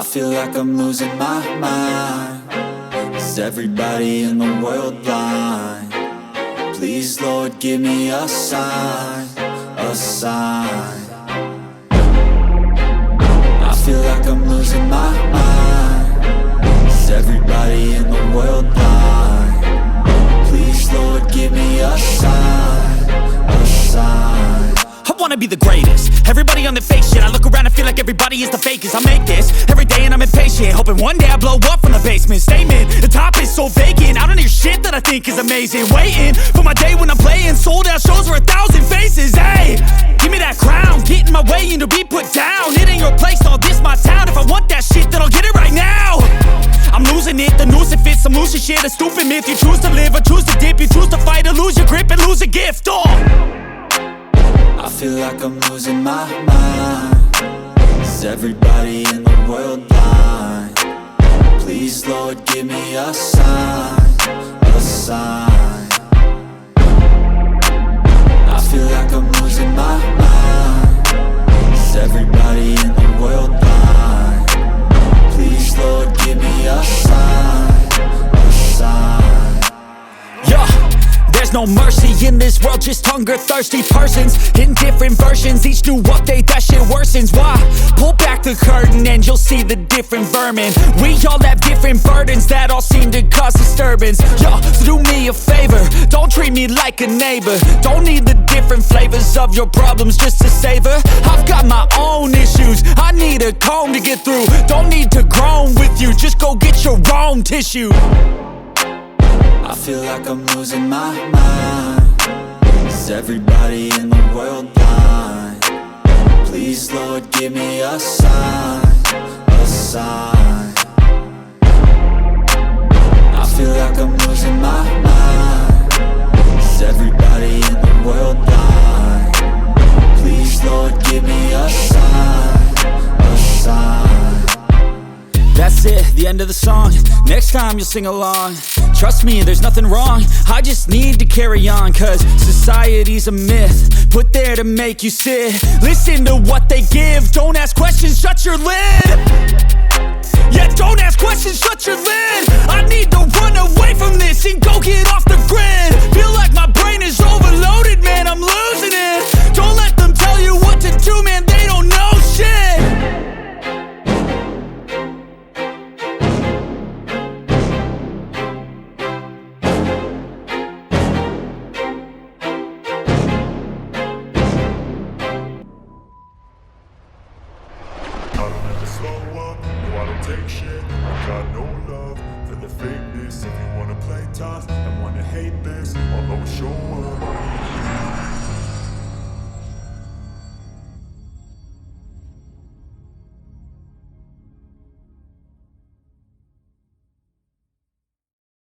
I feel like I'm losing my mind. Is everybody in the world blind? Please, Lord, give me a sign, a sign. I feel like I'm losing my mind. Is everybody in the world blind? Please, Lord, give me a sign, a sign. I wanna be the greatest. Everybody on the fake shit. I look around and feel like everybody is the fakest. I make this every day and I'm impatient, hoping one day I blow up from the basement. Statement, the top is so vacant. I don't hear shit that I think is amazing. Waiting for my day when I'm playing sold out shows for 1,000 faces. Hey, give me that crown, get in my way and to be put down. It ain't your place, all this my town. If I want that shit, then I'll get it right now. I'm losing it, the noose it fits, I'm losing shit. A stupid myth, you choose to live or choose to dip. You choose to fight or lose your grip and lose a gift. I feel like I'm losing my mind. Is everybody in the world blind? Please, Lord, give me a sign, a sign. I feel like I'm losing my mind. Is everybody in the world blind? Please, Lord, give me a sign, a sign. Yeah. There's no mercy in this world, just hunger-thirsty persons in different versions, each new update, that shit worsens. Why? Pull back the curtain and you'll see the different vermin. We all have different burdens that all seem to cause disturbance. Yo, so do me a favor, don't treat me like a neighbor. Don't need the different flavors of your problems just to savor. I've got my own issues, I need a comb to get through. Don't need to groan with you, just go get your own tissue. I feel like I'm losing my mind. Is everybody in the world blind? Please, Lord, give me a sign, a sign. I feel like I'm losing my mind. Is everybody in the world blind? Please, Lord, give me a sign, a sign. That's it, the end of the song. Next time you'll sing along. Trust me, there's nothing wrong. I just need to carry on, cause society's a myth put there to make you sit. Listen to what they give. Don't ask questions, shut your lid. Yeah, don't ask questions, shut your lid. I need to run away from this and go get off the grid. Feel like my brain is overloaded, man, I'm losing it. Don't let them tell you what to do, man, they don't know shit. Take shit, I got no love for the fakeness. If you wanna play tough and wanna hate this, I'll always show up.